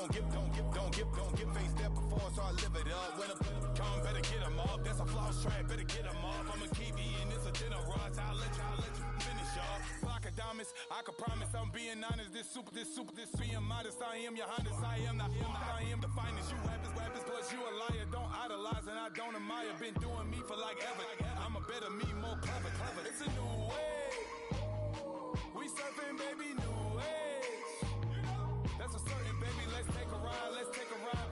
Don't give face step before, so I live it up. When a come, better get them up. That's a floss track, better get them up. I'ma keep eating, it's a dinner rush. I'll let you finish up. Flock of diamonds, I can promise I'm being honest. This being modest. I am your highness, I am the finest. You weapons, plus you a liar. Don't idolize and I don't admire. Been doing me for like ever. I'm a better me, more clever. It's a new way. We surfing, baby, new age. That's a certain, baby. Let's take a ride.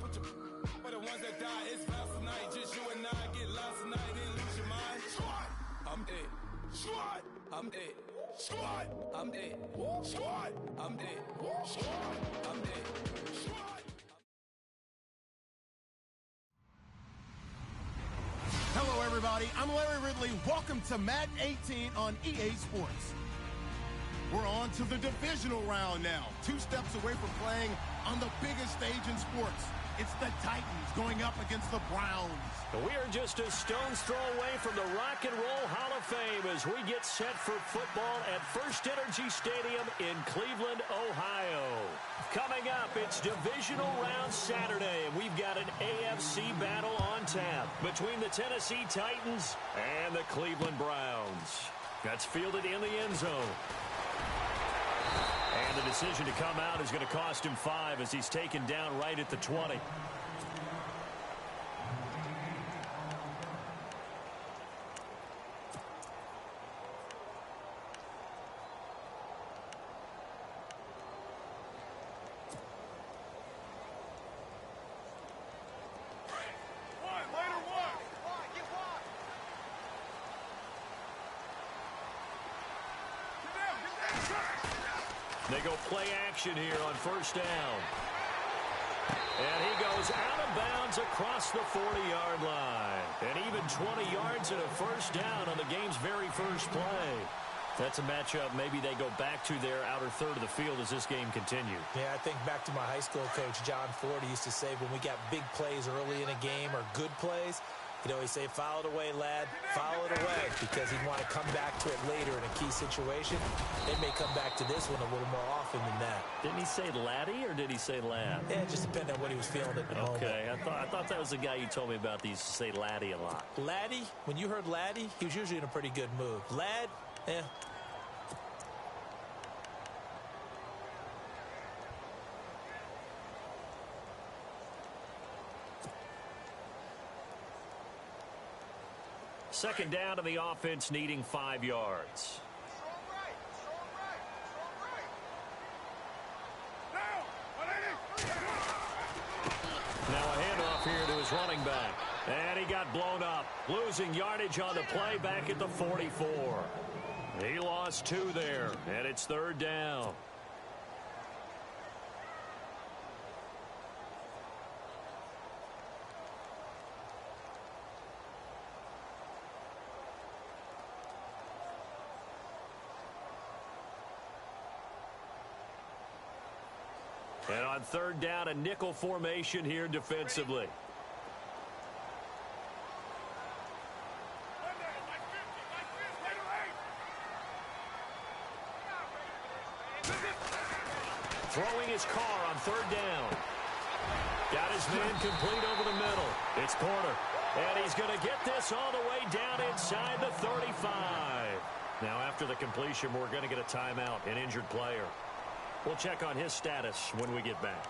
Put your for the ones that die. It's vows tonight. Just you and I get lost tonight. Then lose your mind. Squad, I'm it. Squad, I'm it. Squad, I'm it. Squad, I'm it. Squad, I'm it. Squad. Hello, everybody. I'm Larry Ridley. Welcome to Madden 18 on EA Sports. We're on to the divisional round now. 2 steps away from playing on the biggest stage in sports. It's the Titans going up against the Browns. We are just a stone's throw away from the Rock and Roll Hall of Fame as we get set for football at First Energy Stadium in Cleveland, Ohio. Coming up, it's divisional round Saturday, and we've got an AFC battle on tap between the Tennessee Titans and the Cleveland Browns. That's fielded in the end zone. And the decision to come out is going to cost him 5 as he's taken down right at the 20. They go play action here on first down. And he goes out of bounds across the 40-yard line. And even 20 yards and a first down on the game's very first play. That's a matchup maybe they go back to their outer third of the field as this game continues. Yeah, I think back to my high school coach, John Ford. He used to say when we got big plays early in a game or good plays, he'd always say, foul it away, lad, foul it away, because he'd want to come back to it later in a key situation. They may come back to this one a little more often than that. Didn't he say laddie or did he say lad? Yeah, it just depended on what he was feeling at the moment. Okay, I thought that was the guy you told me about. He used to say laddie a lot. Laddie, when you heard laddie, he was usually in a pretty good mood. Lad, eh. Second down to the offense needing 5 yards. Now a handoff here to his running back. And he got blown up. Losing yardage on the play back at the 44. He lost 2 there. And it's third down. And on third down, a nickel formation here defensively. Throwing his car on third down. Got his man complete over the middle. It's Porter. And he's going to get this all the way down inside the 35. Now after the completion, we're going to get a timeout, an injured player. We'll check on his status when we get back.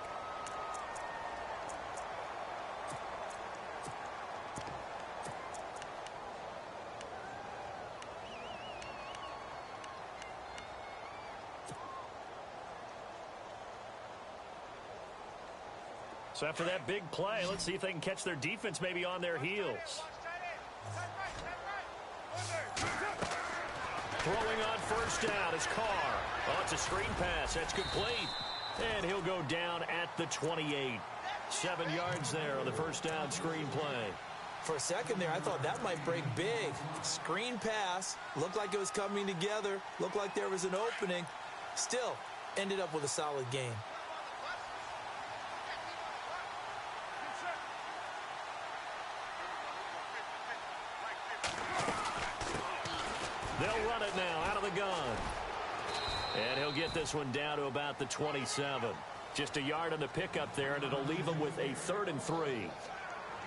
So after that big play, let's see if they can catch their defense maybe on their heels. Throwing on first down is Carr. Oh, it's a screen pass. That's complete. And he'll go down at the 28. 7 yards there on the first down screen play. For a second there, I thought that might break big. Screen pass. Looked like it was coming together. Looked like there was an opening. Still, ended up with a solid game. They'll run it now out of the gun. And he'll get this one down to about the 27. Just a yard on the pickup there, and it'll leave them with a 3rd and 3.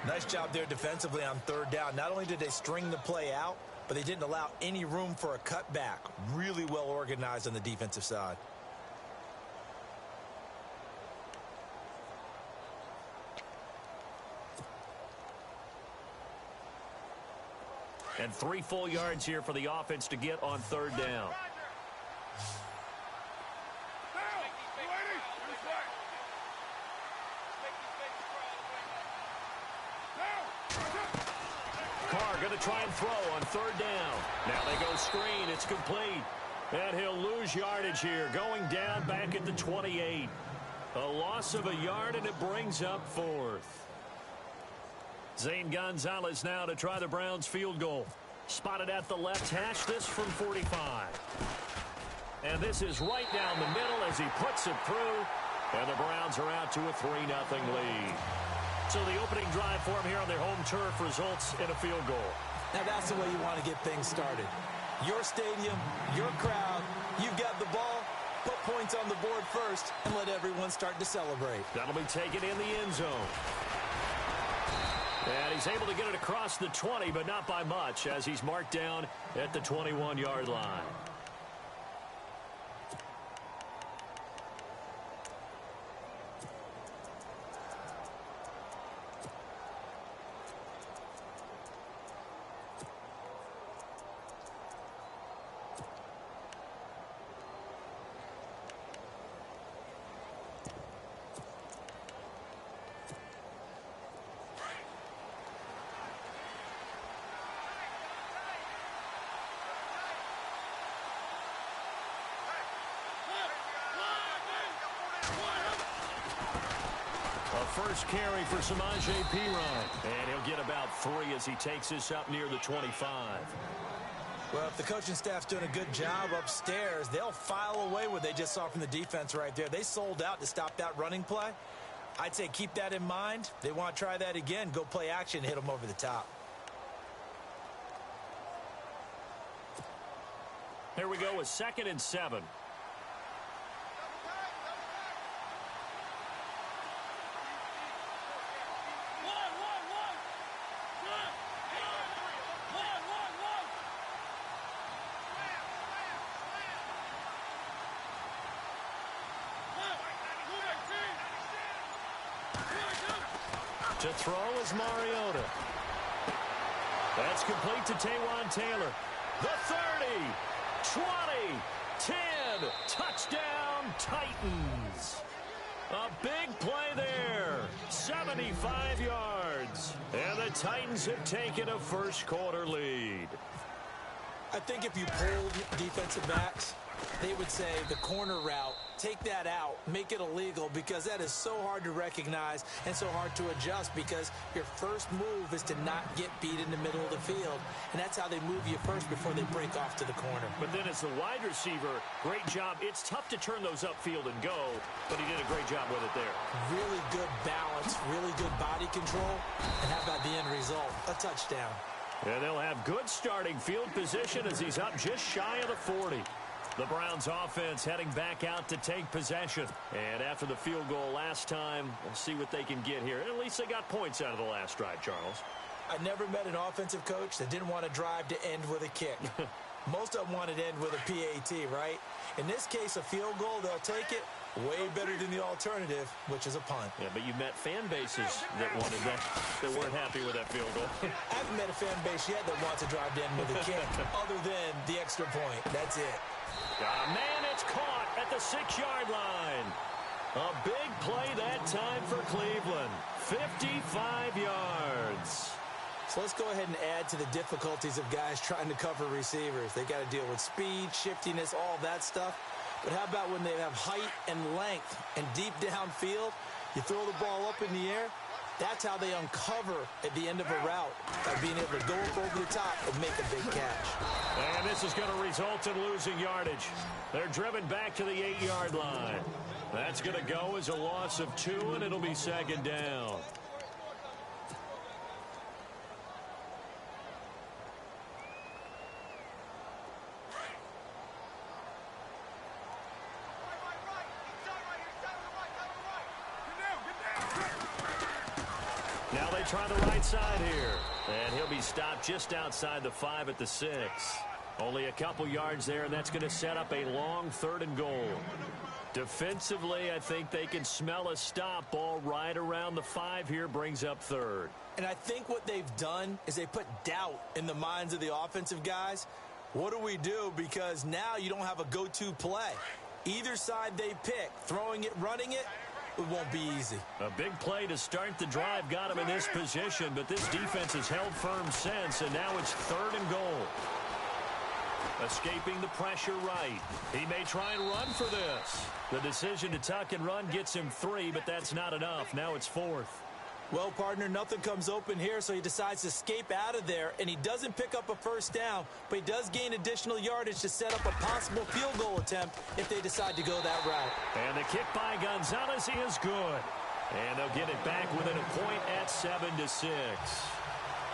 Nice job there defensively on 3rd down. Not only did they string the play out, but they didn't allow any room for a cutback. Really well organized on the defensive side. And 3 full yards here for the offense to get on 3rd down. Carr going to try and throw on 3rd down. Now they go screen. It's complete. And he'll lose yardage here. Going down back at the 28. A loss of a yard, and it brings up 4th. Zane Gonzalez now to try the Browns field goal. Spotted at the left hash, this from 45. And this is right down the middle as he puts it through. And the Browns are out to a 3-0 lead. So the opening drive for him here on their home turf results in a field goal. Now that's the way you want to get things started. Your stadium, your crowd, you've got the ball. Put points on the board first and let everyone start to celebrate. That'll be taken in the end zone. And he's able to get it across the 20, but not by much, as he's marked down at the 21-yard line. First carry for Samaje Perine. And he'll get about 3 as he takes this up near the 25. Well, if the coaching staff's doing a good job upstairs, they'll file away what they just saw from the defense right there. They sold out to stop that running play. I'd say keep that in mind. They want to try that again. Go play action, hit them over the top. Here we go with 2nd and 7. To throw is Mariota. That's complete to Taywan Taylor. The 30, 20, 10, touchdown Titans. A big play there, 75 yards. And the Titans have taken a first quarter lead. I think if you polled defensive backs, they would say the corner route, take that out, make it illegal, because that is so hard to recognize and so hard to adjust, because your first move is to not get beat in the middle of the field, and that's how they move you first before they break off to the corner. But then as the wide receiver, great job. It's tough to turn those upfield and go, but he did a great job with it there. Really good balance, really good body control, and how about the end result? A touchdown. And they'll have good starting field position as he's up just shy of the 40. The Browns offense heading back out to take possession. And after the field goal last time, we'll see what they can get here. At least they got points out of the last drive, Charles. I never met an offensive coach that didn't want to drive to end with a kick. Most of them wanted to end with a PAT, right? In this case, a field goal, they'll take it. Way better than the alternative, which is a punt. Yeah, but you've met fan bases that wanted that, that weren't happy with that field goal. I haven't met a fan base yet that wants to drive to end with a kick, other than the extra point. That's it. Man, it's caught at the 6-yard line. A big play that time for Cleveland. 55 yards. So let's go ahead and add to the difficulties of guys trying to cover receivers. They got to deal with speed, shiftiness, all that stuff. But how about when they have height and length and deep downfield? You throw the ball up in the air. That's how they uncover at the end of a route, by being able to go up over the top and make a big catch. And this is going to result in losing yardage. They're driven back to the 8-yard line. That's going to go as a loss of 2, and it'll be 2nd down. Now they try the right side here. And he'll be stopped just outside the 5 at the 6. Only a couple yards there, and that's going to set up a long 3rd and goal. Defensively, I think they can smell a stop. Ball right around the 5 here brings up 3rd. And I think what they've done is they put doubt in the minds of the offensive guys. What do we do? Because now you don't have a go-to play. Either side they pick, throwing it, running it, it won't be easy. A big play to start the drive got him in this position, but this defense has held firm since, and now it's 3rd and goal. Escaping the pressure right. He may try and run for this. The decision to tuck and run gets him 3, but that's not enough. Now it's 4th. Well, partner, nothing comes open here, so he decides to escape out of there, and he doesn't pick up a 1st down, but he does gain additional yardage to set up a possible field goal attempt if they decide to go that route. And the kick by Gonzalez is good. And they'll get it back within a point at 7-6.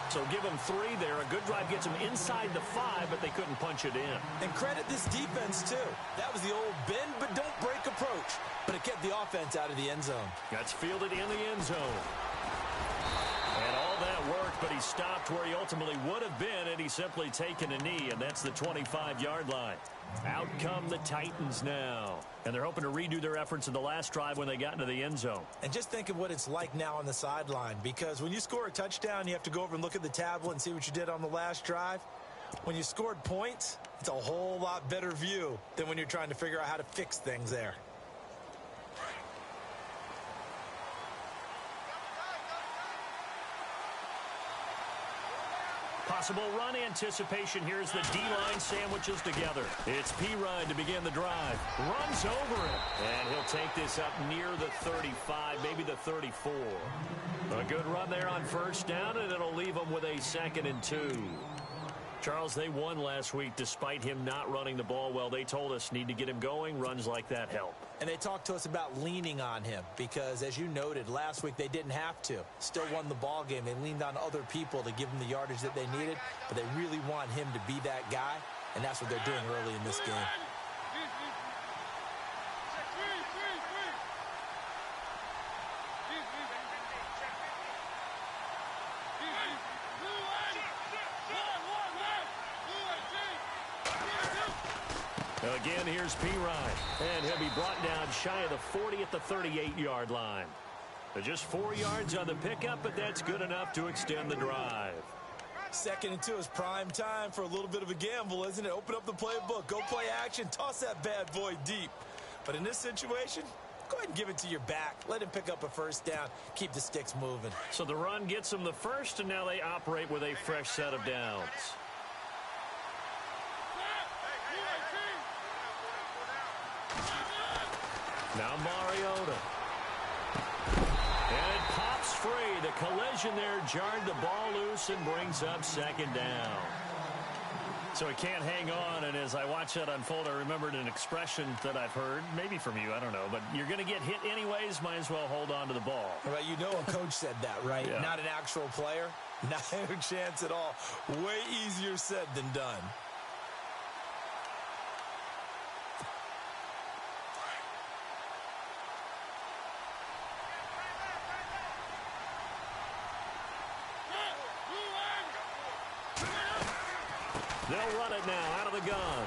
So give them 3 there. A good drive gets them inside the 5, but they couldn't punch it in. And credit this defense, too. That was the old bend but don't break approach, but it kept the offense out of the end zone. That's fielded in the end zone. And all that worked, but he stopped where he ultimately would have been, and he's simply taken a knee, and that's the 25-yard line. Out come the Titans now. And they're hoping to redo their efforts in the last drive when they got into the end zone. And just think of what it's like now on the sideline, because when you score a touchdown, you have to go over and look at the tablet and see what you did on the last drive. When you scored points, it's a whole lot better view than when you're trying to figure out how to fix things there. Possible run anticipation. Here's the D-line sandwiches together. It's P-Ryan to begin the drive. Runs over it. And he'll take this up near the 35, maybe the 34. A good run there on 1st down, and it'll leave them with a 2nd and 2. Charles, they won last week despite him not running the ball well. They told us need to get him going. Runs like that help. And they talked to us about leaning on him because, as you noted, last week they didn't have to. Still won the ball game. They leaned on other people to give them the yardage that they needed, but they really want him to be that guy, and that's what they're doing early in this game. Again, here's P-Ryan, and he'll be brought down shy of the 40 at the 38-yard line. Just 4 yards on the pickup, but that's good enough to extend the drive. 2nd and 2 is prime time for a little bit of a gamble, isn't it? Open up the playbook, go play action, toss that bad boy deep. But in this situation, go ahead and give it to your back. Let him pick up a 1st down, keep the sticks moving. So the run gets them the 1st, and now they operate with a fresh set of downs. Now Mariota. And it pops free. The collision there jarred the ball loose and brings up 2nd down. So he can't hang on, and as I watch that unfold, I remembered an expression that I've heard, maybe from you, I don't know, but you're going to get hit anyways, might as well hold on to the ball. Right, you know a coach said that, right? Yeah. Not an actual player. Not a chance at all. Way easier said than done. They'll run it now out of the gun.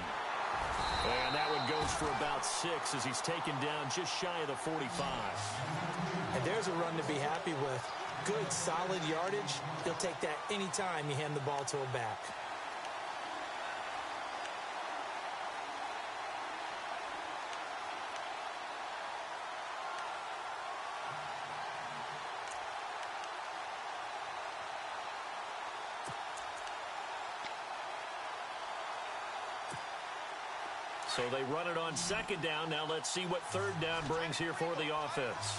And that one goes for about 6 as he's taken down just shy of the 45. And there's a run to be happy with. Good, solid yardage. He'll take that anytime you hand the ball to a back. So they run it on 2nd down. Now let's see what 3rd down brings here for the offense.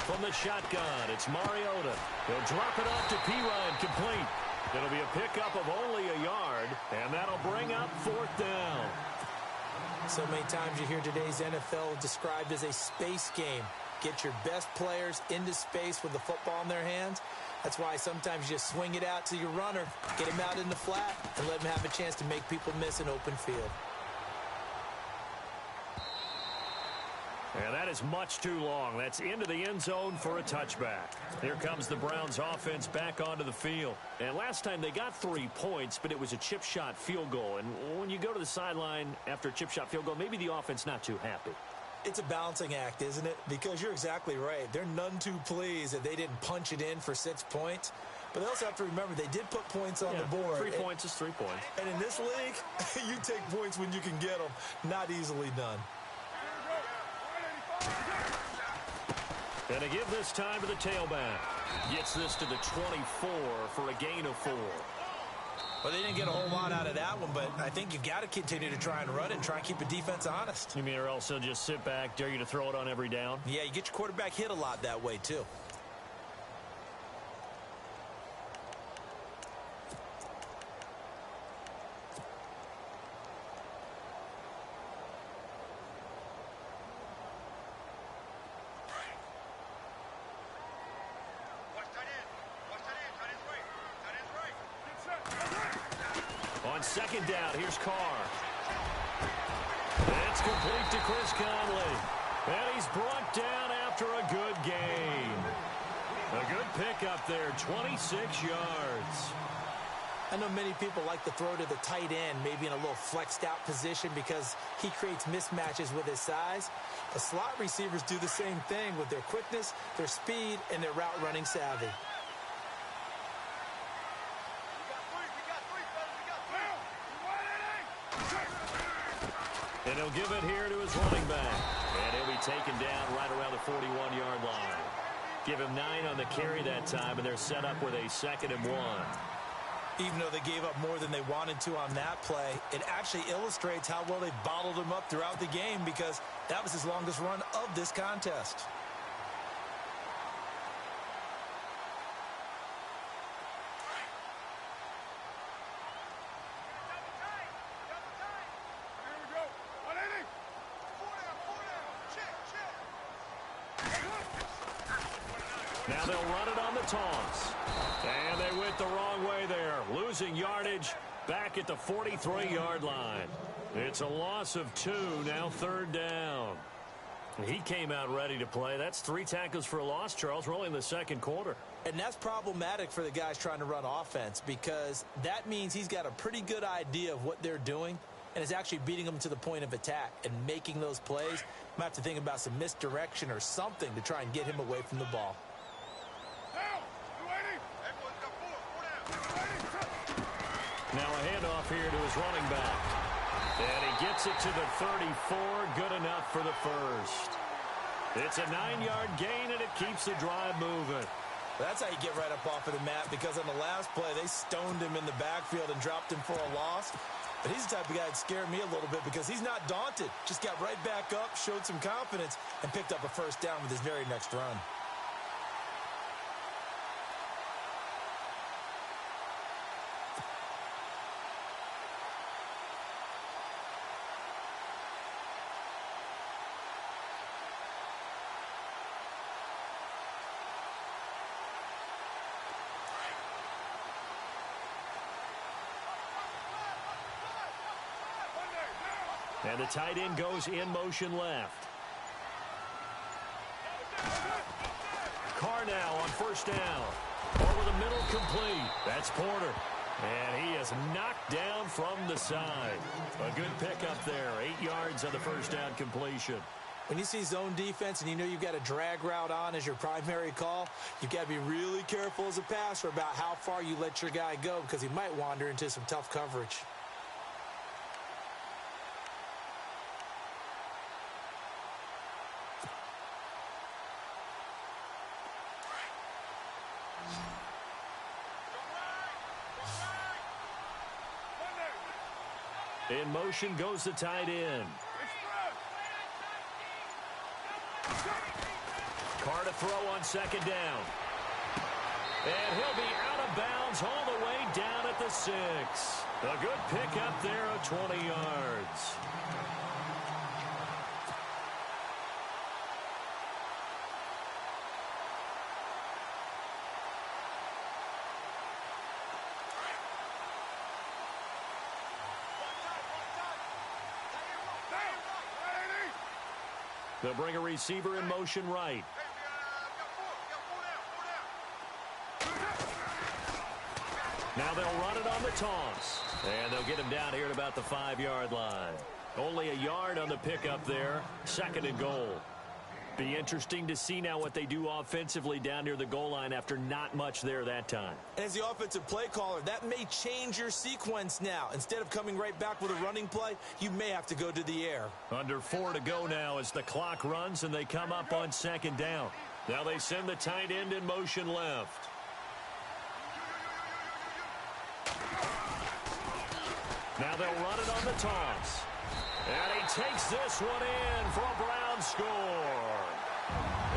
From the shotgun, it's Mariota. He'll drop it off to P-Ryan, complete. It'll be a pickup of only a yard, and that'll bring up 4th down. So many times you hear today's NFL described as a space game. Get your best players into space with the football in their hands. That's why sometimes you just swing it out to your runner, get him out in the flat, and let him have a chance to make people miss an open field. And that is much too long. That's into the end zone for a touchback. Here comes the Browns offense back onto the field. And last time they got 3 points, but it was a chip shot field goal. And when you go to the sideline after a chip shot field goal, maybe the offense not too happy. It's a balancing act, isn't it? Because you're exactly right. They're none too pleased that they didn't punch it in for 6 points. But they also have to remember they did put points on the board. 3 points is 3 points. And in this league, you take points when you can get them. Not easily done. And to give this time to the tailback. Gets this to the 24 for a gain of 4. Well, they didn't get a whole lot out of that one, but I think you've got to continue to try and run it and try and keep the defense honest. You mean or else they'll just sit back, dare you to throw it on every down? Yeah, you get your quarterback hit a lot that way, too. Second down, here's Carr. It's complete to Chris Conley. And he's brought down after a good gain. A good pickup there, 26 yards. I know many people like to throw to the tight end, maybe in a little flexed out position because he creates mismatches with his size. The slot receivers do the same thing with their quickness, their speed, and their route running savvy. And he'll give it here to his running back. And he'll be taken down right around the 41-yard line. Give him 9 on the carry that time, and they're set up with a 2nd and 1. Even though they gave up more than they wanted to on that play, it actually illustrates how well they bottled him up throughout the game because that was his longest run of this contest. Now they'll run it on the toss. And they went the wrong way there. Losing yardage back at the 43-yard line. It's a loss of 2, now 3rd down. He came out ready to play. That's 3 tackles for a loss, Charles. We're only in the 2nd quarter. And that's problematic for the guys trying to run offense because that means he's got a pretty good idea of what they're doing and is actually beating them to the point of attack and making those plays. Might have to think about some misdirection or something to try and get him away from the ball. Now a handoff here to his running back. And he gets it to the 34. Good enough for the first. It's a 9-yard gain, and it keeps the drive moving. That's how you get right up off of the mat because on the last play, they stoned him in the backfield and dropped him for a loss. But he's the type of guy that scared me a little bit because he's not daunted. Just got right back up, showed some confidence, and picked up a 1st down with his very next run. And the tight end goes in motion left. Carr now on 1st down. Over the middle, complete. That's Porter. And he is knocked down from the side. A good pickup there. 8 yards on the 1st down completion. When you see zone defense and you know you've got a drag route on as your primary call, you've got to be really careful as a passer about how far you let your guy go because he might wander into some tough coverage. In motion goes the tight end. Carr to throw on 2nd down. And he'll be out of bounds all the way down at the 6. A good pickup there of 20 yards. They'll bring a receiver in motion right. Now they'll run it on the toss. And they'll get him down here at about the 5-yard line. Only a yard on the pickup there. 2nd and goal. Be interesting to see now what they do offensively down near the goal line after not much there that time. As the offensive play caller, that may change your sequence now. Instead of coming right back with a running play, you may have to go to the air. Under 4 to go now as the clock runs and they come up on 2nd down. Now they send the tight end in motion left. Now they'll run it on the toss. And he takes this one in for a Browns score.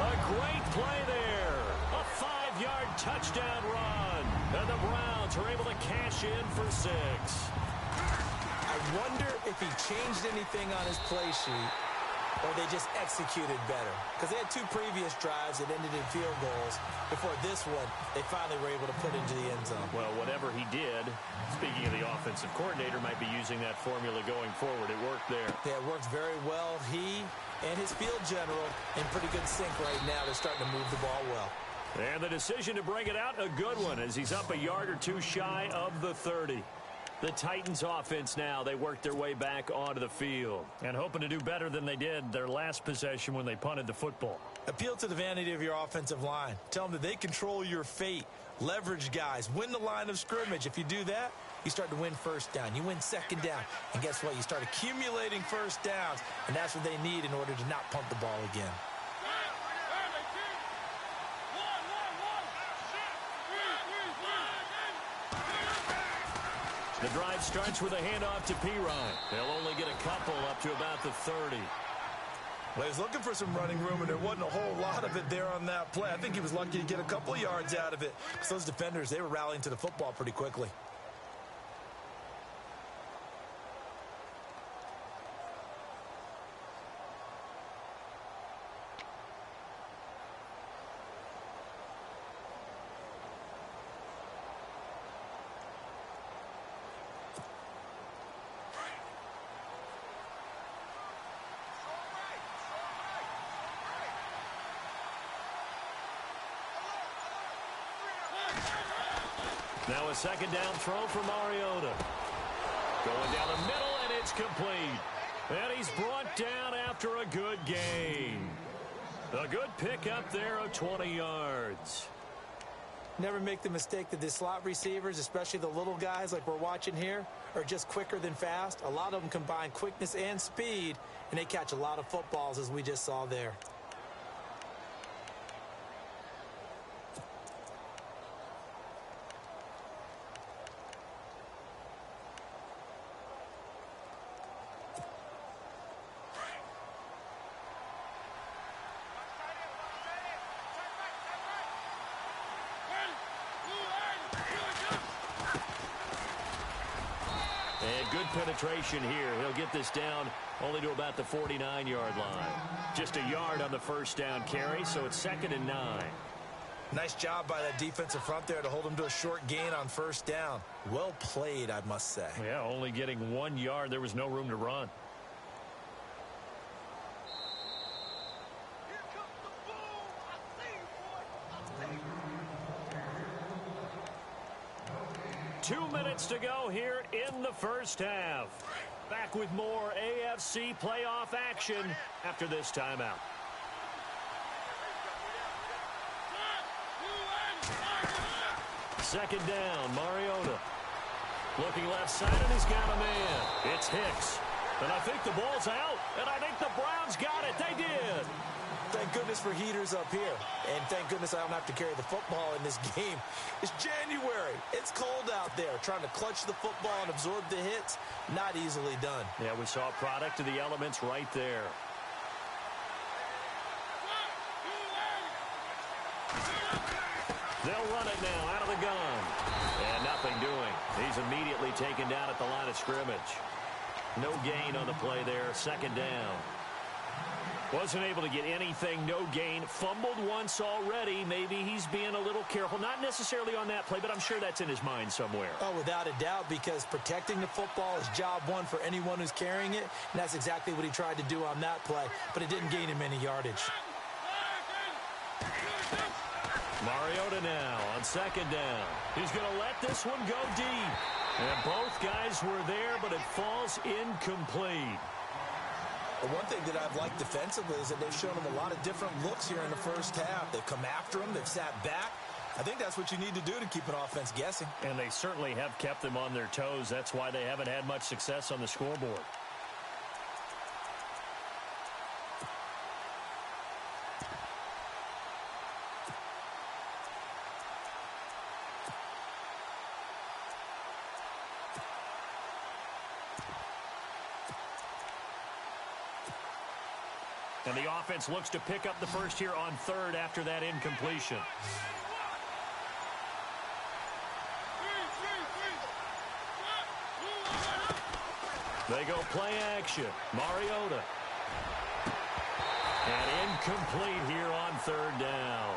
A great play there. A 5-yard touchdown run. And the Browns are able to cash in for 6. I wonder if he changed anything on his play sheet or they just executed better. Because they had 2 previous drives that ended in field goals. Before this one, they finally were able to put into the end zone. Well, whatever he did, speaking of the offensive coordinator, might be using that formula going forward. It worked there. Yeah, it worked very well. He and his field general in pretty good sync right now. They're starting to move the ball well. And the decision to bring it out, a good one, as he's up a yard or 2 shy of the 30. The Titans offense now, they work their way back onto the field and hoping to do better than they did their last possession when they punted the football. Appeal to the vanity of your offensive line. Tell them that they control your fate. Leverage guys. Win the line of scrimmage. If you do that, you start to win 1st down. You win 2nd down. And guess what? You start accumulating 1st downs. And that's what they need in order to not punt the ball again. The drive starts with a handoff to Pirine. They'll only get a couple up to about the 30. Well, he was looking for some running room, and there wasn't a whole lot of it there on that play. I think he was lucky to get a couple of yards out of it. Because those defenders, they were rallying to the football pretty quickly. Now a 2nd down throw for Mariota. Going down the middle, and it's complete. And he's brought down after a good gain. A good pickup there of 20 yards. Never make the mistake that the slot receivers, especially the little guys like we're watching here, are just quicker than fast. A lot of them combine quickness and speed, and they catch a lot of footballs, as we just saw there. And good penetration here. He'll get this down only to about the 49-yard line. Just a yard on the 1st down carry, so it's 2nd and 9. Nice job by that defensive front there to hold him to a short gain on 1st down. Well played, I must say. Yeah, only getting 1 yard. There was no room to run. Two minutes to go here in the 1st half. Back with more AFC playoff action after this timeout. Second down, Mariota. Looking left side, and he's got a man. It's Hicks. And I think the ball's out, and I think the Browns got it. They did. Thank goodness for heaters up here. And thank goodness I don't have to carry the football in this game. It's January. It's cold out there. Trying to clutch the football and absorb the hits, not easily done. Yeah, we saw a product of the elements right there. They'll run it now out of the gun. And nothing doing. He's immediately taken down at the line of scrimmage. No gain on the play there. 2nd down. Wasn't able to get anything, no gain. Fumbled once already. Maybe he's being a little careful. Not necessarily on that play, but I'm sure that's in his mind somewhere. Oh, without a doubt, because protecting the football is job one for anyone who's carrying it, and that's exactly what he tried to do on that play, but it didn't gain him any yardage. Mariota now on second down. He's going to let this one go deep. And both guys were there, but it falls incomplete. The one thing that I've liked defensively is that they've shown him a lot of different looks here in the first half. They've come after him. They've sat back. I think that's what you need to do to keep an offense guessing. And they certainly have kept them on their toes. That's why they haven't had much success on the scoreboard. And the offense looks to pick up the first here on third after that incompletion. They go play action. Mariota. And incomplete here on third down.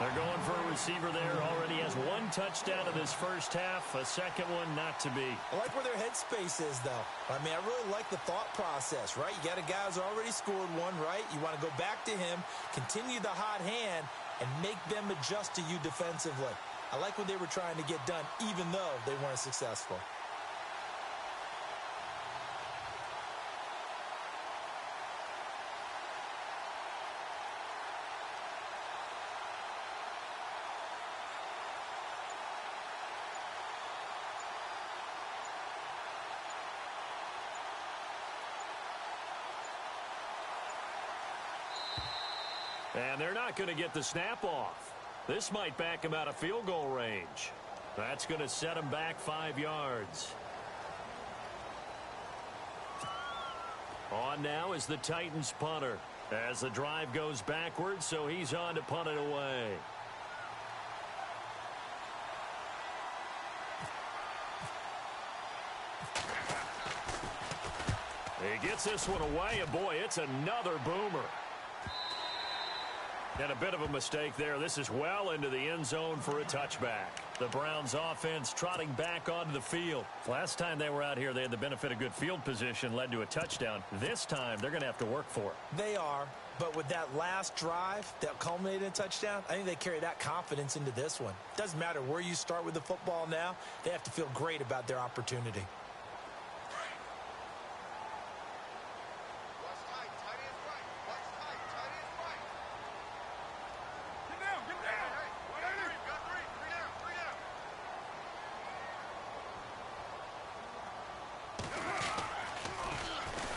They're going for a receiver there. Already has one touchdown in this first half. A second one not to be. I like where their headspace is, though. I mean, I really like the thought process, right? You got a guy who's already scored one, right? You want to go back to him, continue the hot hand, and make them adjust to you defensively. I like what they were trying to get done, even though they weren't successful. And they're not going to get the snap off. This might back him out of field goal range. That's going to set him back 5 yards. On now is the Titans punter. As the drive goes backwards, so he's on to punt it away. He gets this one away, and boy, it's another boomer. And a bit of a mistake there. This is well into the end zone for a touchback. The Browns offense trotting back onto the field. Last time they were out here, they had the benefit of good field position, led to a touchdown. This time, they're going to have to work for it. They are, but with that last drive that culminated in a touchdown, I think they carry that confidence into this one. Doesn't matter where you start with the football now. They have to feel great about their opportunity.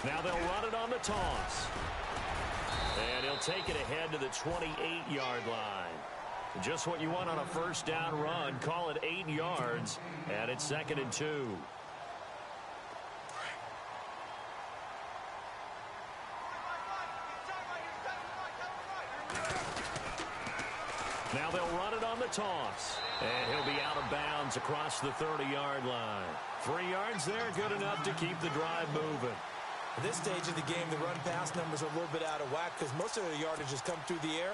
Now they'll run it on the toss. And he'll take it ahead to the 28-yard line. Just what you want on a first down run. Call it 8 yards, and it's 2nd and 2. Now they'll run it on the toss. And he'll be out of bounds across the 30-yard line. 3 yards there, good enough to keep the drive moving. At this stage of the game, the run-pass numbers are a little bit out of whack because most of their yardage has come through the air.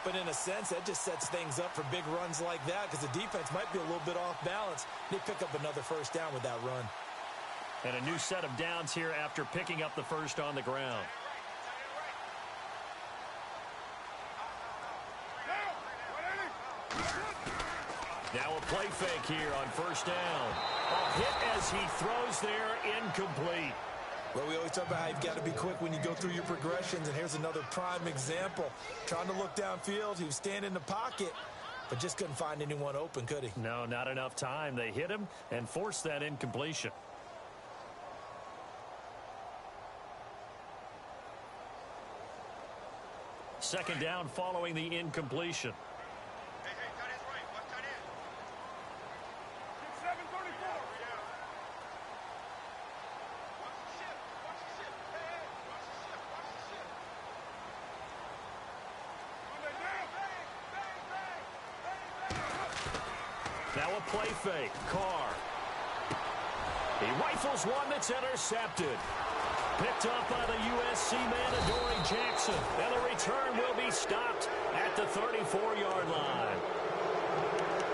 But in a sense, that just sets things up for big runs like that because the defense might be a little bit off balance. They pick up another first down with that run. And a new set of downs here after picking up the first on the ground. Now a play fake here on first down. A hit as he throws there, incomplete. Well, we always talk about how you've got to be quick when you go through your progressions, and here's another prime example. Trying to look downfield, he was standing in the pocket, but just couldn't find anyone open, could he? No, not enough time. They hit him and forced that incompletion. Second down following the incompletion. Now a play fake. Carr. He rifles one that's intercepted. Picked off by the USC man, Adoree Jackson. And the return will be stopped at the 34-yard line.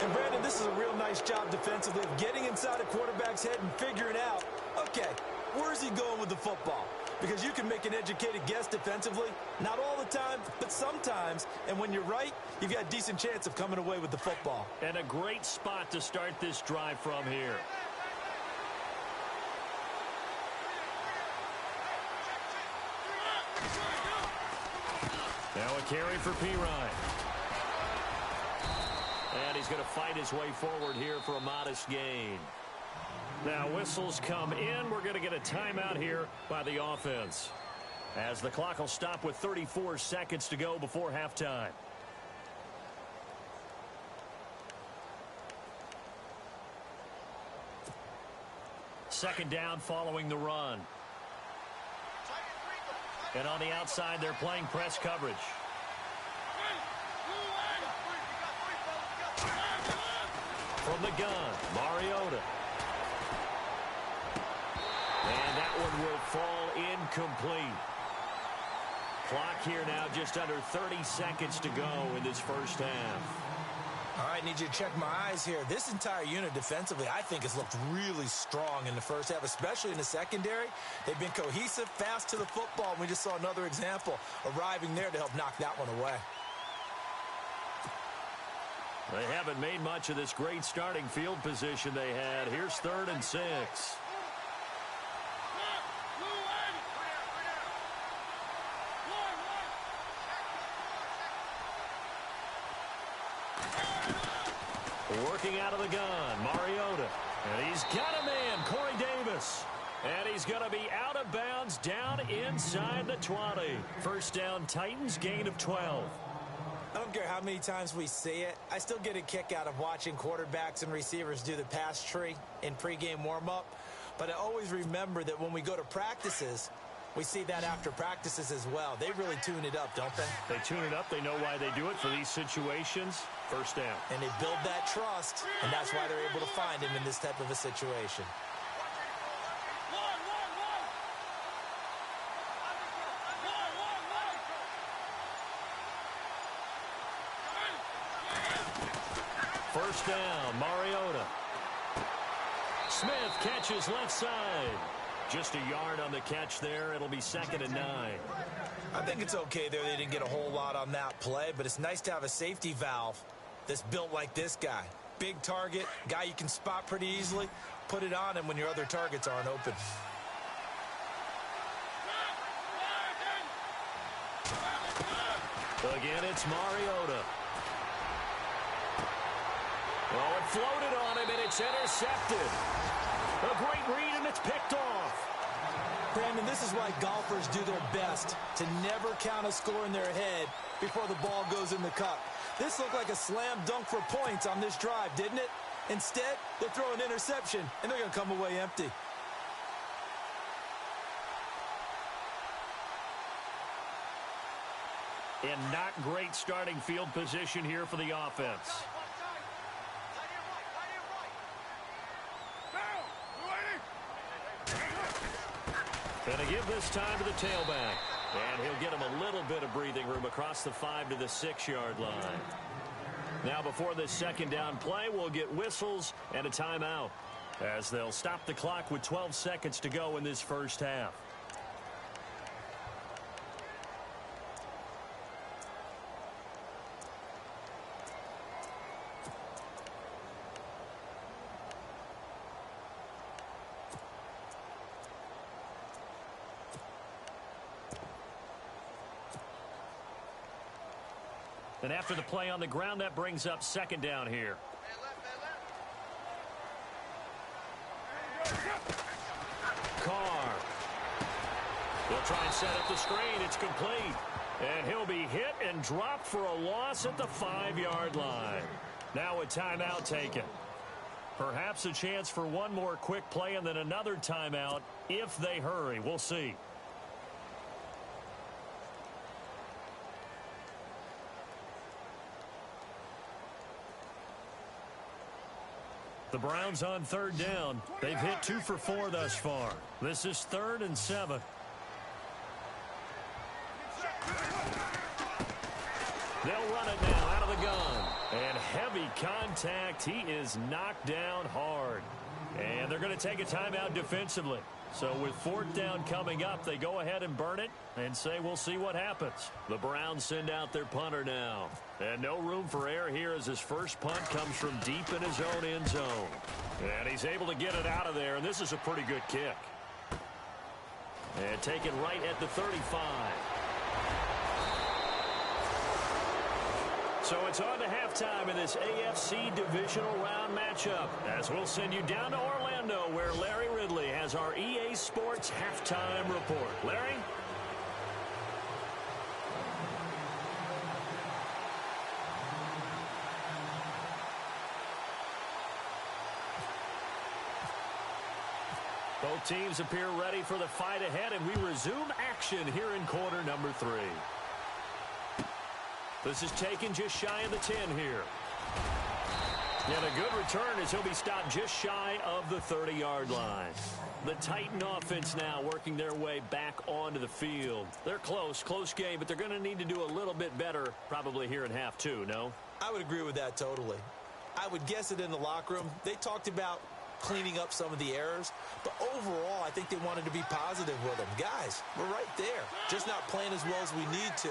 And, Brandon, this is a real nice job defensively of getting inside a quarterback's head and figuring out, okay, where's he going with the football? Because you can make an educated guess defensively, not all the time, but sometimes. And when you're right, you've got a decent chance of coming away with the football. And a great spot to start this drive from here. Now a carry for Pirine. And he's going to fight his way forward here for a modest gain. Now whistles come in. We're going to get a timeout here by the offense, as the clock will stop with 34 seconds to go before halftime. Second down following the run. And on the outside, they're playing press coverage. From the gun, Mariota. And that one will fall incomplete. Clock here now just under 30 seconds to go in this first half. All right, need you to check my eyes here. This entire unit defensively, I think, has looked really strong in the first half, especially in the secondary. They've been cohesive, fast to the football, and we just saw another example arriving there to help knock that one away. They haven't made much of this great starting field position they had. Here's 3rd and 6. Working out of the gun, Mariota. And he's got a man, Corey Davis. And he's going to be out of bounds down inside the 20. First down, Titans, gain of 12. I don't care how many times we see it. I still get a kick out of watching quarterbacks and receivers do the pass tree in pregame warm-up. But I always remember that when we go to practices, we see that after practices as well. They really tune it up, don't they? They tune it up. They know why they do it for these situations. First down. And they build that trust, and that's why they're able to find him in this type of a situation. First down, Mariota. Smith catches left side. Just a yard on the catch there. It'll be 2nd and 9. I think it's okay there. They didn't get a whole lot on that play, but it's nice to have a safety valve that's built like this guy. Big target, guy you can spot pretty easily. Put it on him when your other targets aren't open. Again, it's Mariota. Well, it floated on him, and it's intercepted. A great read, and it's picked off. Brandon, this is why golfers do their best to never count a score in their head before the ball goes in the cup. This looked like a slam dunk for points on this drive, didn't it? Instead, they throw an interception, and they're going to come away empty. And not great starting field position here for the offense. And a give this time to the tailback. And he'll get him a little bit of breathing room across the 5 to the 6-yard line. Now before this second down play, we'll get whistles and a timeout, as they'll stop the clock with 12 seconds to go in this first half. And after the play on the ground, that brings up second down here. Carr. He'll try and set up the screen. It's complete. And he'll be hit and dropped for a loss at the 5-yard line. Now a timeout taken. Perhaps a chance for one more quick play and then another timeout if they hurry. We'll see. The Browns on third down. They've hit 2 for 4 thus far. This is 3rd and 7. They'll run it now out of the gun. And heavy contact. He is knocked down hard. And they're going to take a timeout defensively. So with fourth down coming up, they go ahead and burn it and say we'll see what happens. The Browns send out their punter now. And no room for error here as his first punt comes from deep in his own end zone. And he's able to get it out of there, and this is a pretty good kick. And taken right at the 35. So it's on to halftime in this AFC divisional round matchup, as we'll send you down to Orlando, where Larry Ridley has our EA Sports halftime report. Larry? Both teams appear ready for the fight ahead, and we resume action here in quarter number 3. This is taken just shy of the 10 here. And a good return as he'll be stopped just shy of the 30-yard line. The Titan offense now working their way back onto the field. They're close game, but they're going to need to do a little bit better probably here in half 2, no? I would agree with that totally. I would guess it in the locker room. They talked about cleaning up some of the errors, but overall I think they wanted to be positive with them. Guys, we're right there, just not playing as well as we need to.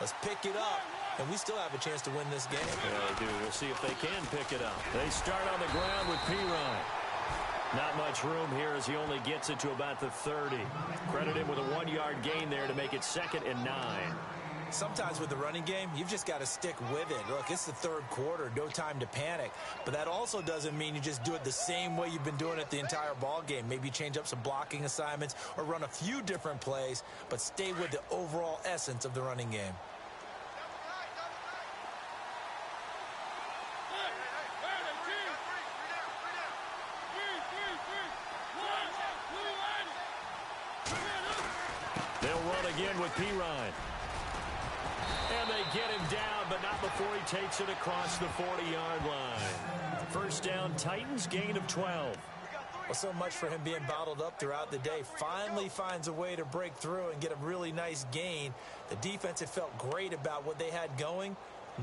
Let's pick it up, and we still have a chance to win this game. Yeah, they do. We'll see if they can pick it up. They start on the ground with Pirine. Not much room here as he only gets it to about the 30. Credit him with a 1-yard gain there to make it 2nd and 9. Sometimes with the running game, you've just got to stick with it. Look, it's the third quarter, no time to panic. But that also doesn't mean you just do it the same way you've been doing it the entire ball game. Maybe change up some blocking assignments or run a few different plays, but stay with the overall essence of the running game. They'll run again with Pirine. And they get him down, but not before he takes it across the 40-yard line. First down, Titans, gain of 12. Well, so much for him being bottled up throughout the day. Finally finds a way to break through and get a really nice gain. The defense had felt great about what they had going.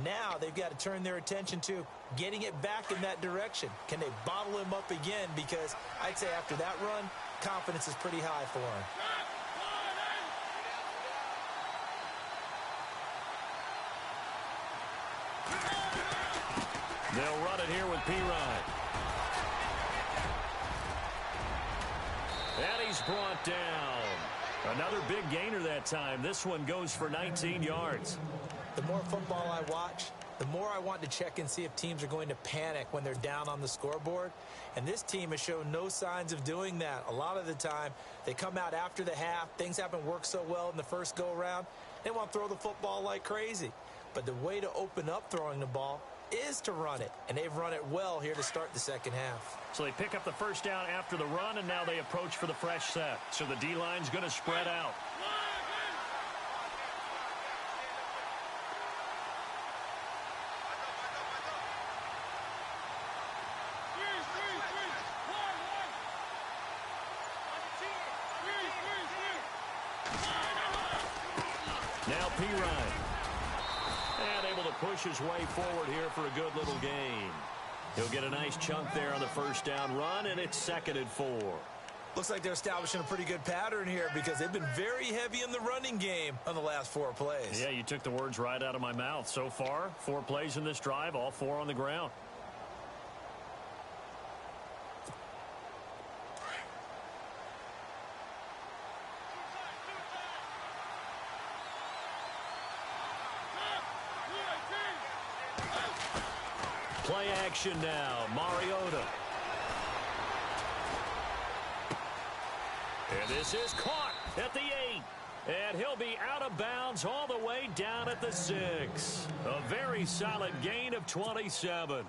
Now they've got to turn their attention to getting it back in that direction. Can they bottle him up again? Because I'd say after that run, confidence is pretty high for him. They'll run it here with Pirine. And he's brought down. Another big gainer that time. This one goes for 19 yards. The more football I watch, the more I want to check and see if teams are going to panic when they're down on the scoreboard. And this team has shown no signs of doing that. A lot of the time, they come out after the half. Things haven't worked so well in the first go-around. They want to throw the football like crazy. But the way to open up throwing the ball is to run it, and they've run it well here to start the second half. So they pick up the first down after the run, and now they approach for the fresh set. So the D-line's going to spread out. Now Pirine. And able to push his way forward here for a good little gain. He'll get a nice chunk there on the first down run, and it's 2nd and 4. Looks like they're establishing a pretty good pattern here because they've been very heavy in the running game on the last 4 plays. Yeah, you took the words right out of my mouth. So far, 4 plays in this drive, all 4 on the ground. Play action now, Mariota. And this is caught at the 8. And he'll be out of bounds all the way down at the 6. A very solid gain of 27.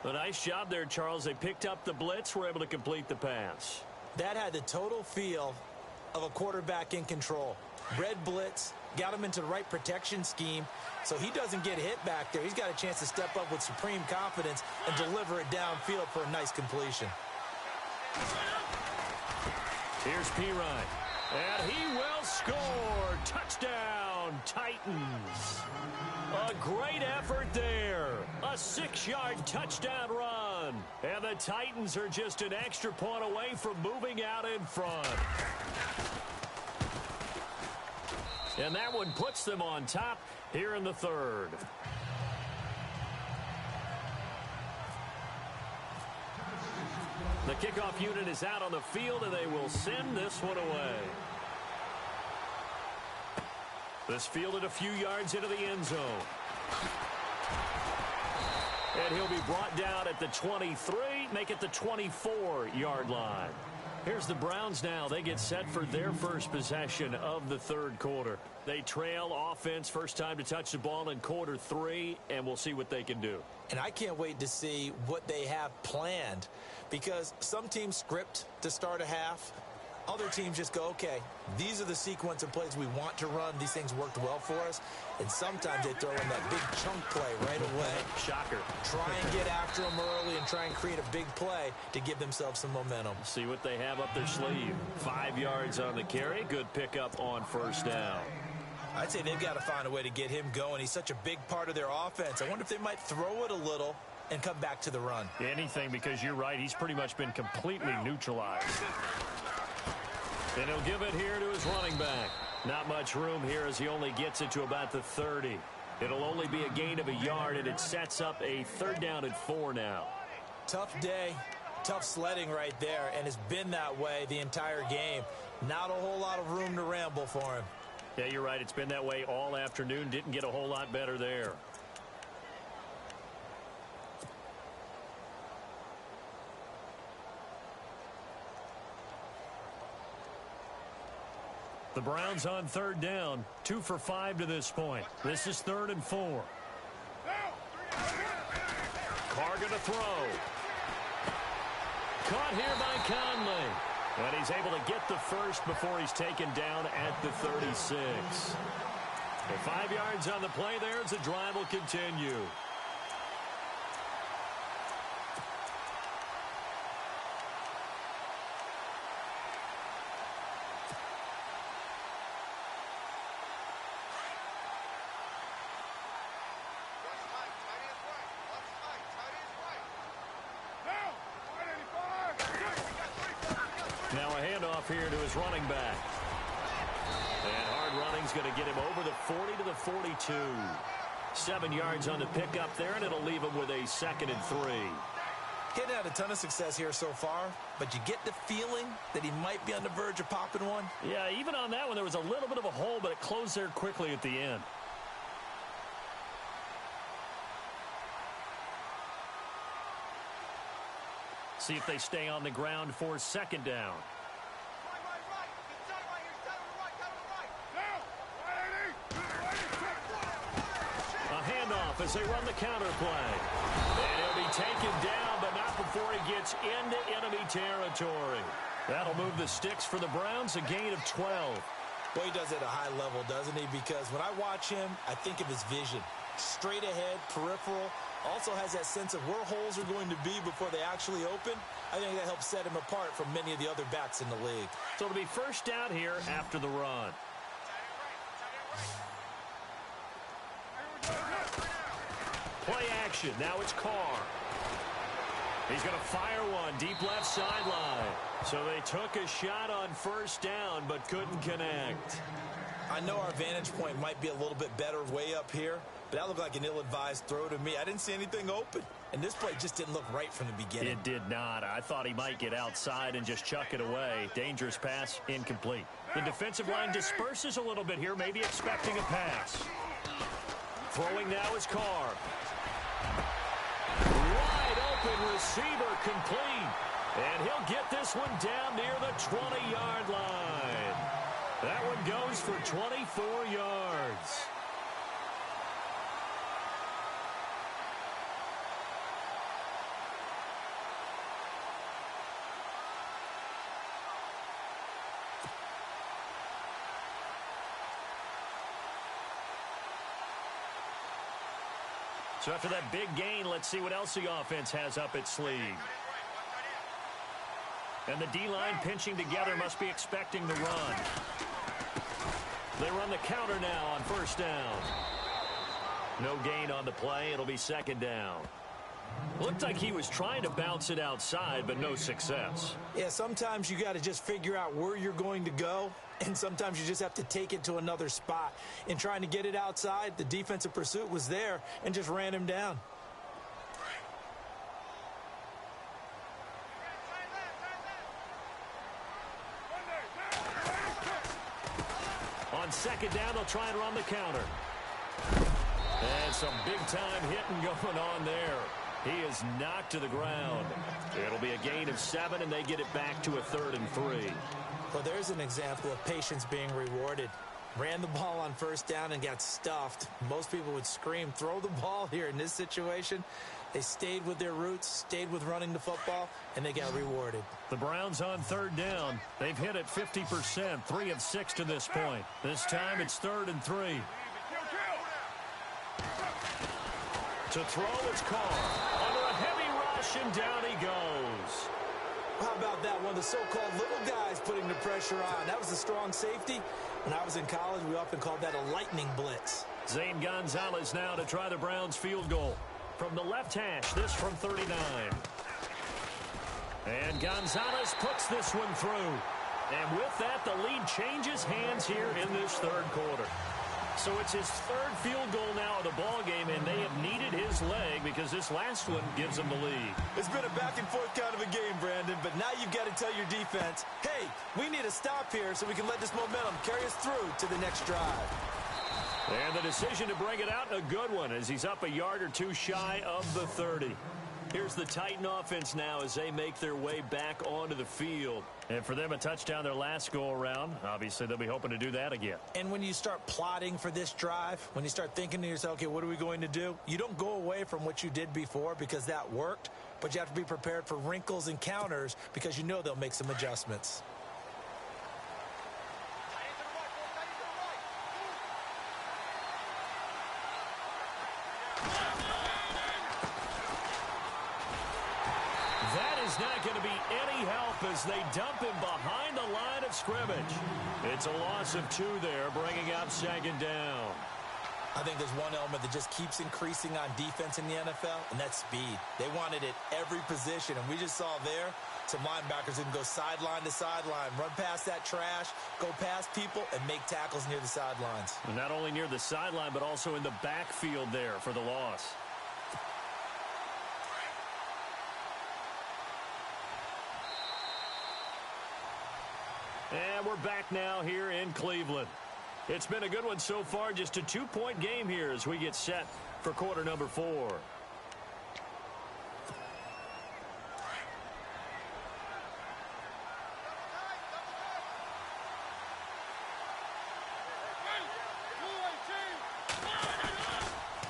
A nice job there, Charles. They picked up the blitz, were able to complete the pass. That had the total feel of a quarterback in control. Red blitz, got him into the right protection scheme, so he doesn't get hit back there. He's got a chance to step up with supreme confidence and deliver it downfield for a nice completion. Here's Pirine. And he will score. Touchdown, Titans. A great effort there. A 6-yard touchdown run. And the Titans are just an extra point away from moving out in front. And that one puts them on top here in the third. The kickoff unit is out on the field, and they will send this one away. This fielded a few yards into the end zone. And he'll be brought down at the 23, make it the 24-yard line. Here's the Browns now. They get set for their first possession of the third quarter. They trail offense, first time to touch the ball in quarter 3, and we'll see what they can do. And I can't wait to see what they have planned, because some teams script to start a half. Other teams just go, okay, these are the sequence of plays we want to run. These things worked well for us. And sometimes they throw in that big chunk play right away. Shocker. Try and get after them early and try and create a big play to give themselves some momentum. See what they have up their sleeve. 5 yards on the carry. Good pickup on first down. I'd say they've got to find a way to get him going. He's such a big part of their offense. I wonder if they might throw it a little and come back to the run. Anything, because you're right. He's pretty much been completely neutralized. And he'll give it here to his running back. Not much room here as he only gets it to about the 30. It'll only be a gain of a yard, and it sets up a 3rd down and 4 now. Tough day, tough sledding right there, and it's been that way the entire game. Not a whole lot of room to ramble for him. Yeah, you're right. It's been that way all afternoon. Didn't get a whole lot better there. The Browns on 3rd down. 2 for 5 to this point. This is 3rd and 4. Carr going to throw. Caught here by Conley. And he's able to get the first before he's taken down at the 36. And 5 yards on the play there as the drive will continue. Now a handoff here to his running back. And hard running's going to get him over the 40 to the 42. 7 yards on the pickup there, and it'll leave him with a 2nd and 3. He hadn't had a ton of success here so far, but you get the feeling that he might be on the verge of popping one. Yeah, even on that one, there was a little bit of a hole, but it closed there quickly at the end. See if they stay on the ground for 2nd down. A handoff as they run the counter play. And he'll be taken down, but not before he gets into enemy territory. That'll move the sticks for the Browns, a gain of 12. Well, he does it at a high level, doesn't he? Because when I watch him, I think of his vision. Straight ahead, peripheral. Also has that sense of where holes are going to be before they actually open. I think that helps set him apart from many of the other backs in the league. So it'll be first down here after the run. Play action. Now it's Carr. He's going to fire one deep left sideline. So they took a shot on first down but couldn't connect. I know our vantage point might be a little bit better way up here, but that looked like an ill-advised throw to me. I didn't see anything open, and this play just didn't look right from the beginning. It did not. I thought he might get outside and just chuck it away. Dangerous pass, incomplete. The defensive line disperses a little bit here, maybe expecting a pass. Throwing now is Carr. Wide open receiver complete. And he'll get this one down near the 20-yard line. That one goes for 24 yards. So after that big gain, let's see what else the offense has up its sleeve. And the D-line pinching together must be expecting the run. They run the counter now on first down. No gain on the play. It'll be second down. Looked like he was trying to bounce it outside, but no success. Yeah, sometimes you got to just figure out where you're going to go, and sometimes you just have to take it to another spot. In trying to get it outside, the defensive pursuit was there and just ran him down. On second down, they'll try and run the counter. And some big-time hitting going on there. He is knocked to the ground. It'll be a gain of 7, and they get it back to a 3rd and 3. Well, there's an example of patience being rewarded. Ran the ball on first down and got stuffed. Most people would scream, throw the ball here. In this situation, they stayed with their roots, stayed with running the football, and they got rewarded. The Browns on 3rd down. They've hit it 50%, 3 of 6 to this point. This time it's 3rd and 3. To throw, it's Carr. Under a heavy rush, and down he goes. How about that? One of the so-called little guys putting the pressure on. That was a strong safety. When I was in college, we often called that a lightning blitz. Zane Gonzalez now to try the Browns field goal. From the left hash, this from 39. And Gonzalez puts this one through. And with that, the lead changes hands here in this 3rd quarter. So it's his 3rd field goal now of the ball game, and they have needed his leg because this last one gives them the lead. It's been a back-and-forth kind of a game, Brandon, but now you've got to tell your defense, hey, we need a stop here so we can let this momentum carry us through to the next drive. And the decision to bring it out, a good one, as he's up a yard or two shy of the 30. Here's the Titan offense now as they make their way back onto the field. And for them, a touchdown their last go-around. Obviously, they'll be hoping to do that again. And when you start plotting for this drive, when you start thinking to yourself, okay, what are we going to do? You don't go away from what you did before because that worked, but you have to be prepared for wrinkles and counters because you know they'll make some adjustments. Not going to be any help as they dump him behind the line of scrimmage. It's a loss of 2 there, bringing up second down. I think there's one element that just keeps increasing on defense in the NFL, and that's speed. They want it at every position, and we just saw there some linebackers that can go sideline to sideline, run past that trash, go past people, and make tackles near the sidelines. And not only near the sideline, but also in the backfield there for the loss. And we're back now here in Cleveland. It's been a good one so far, just a 2-point game here as we get set for quarter number 4.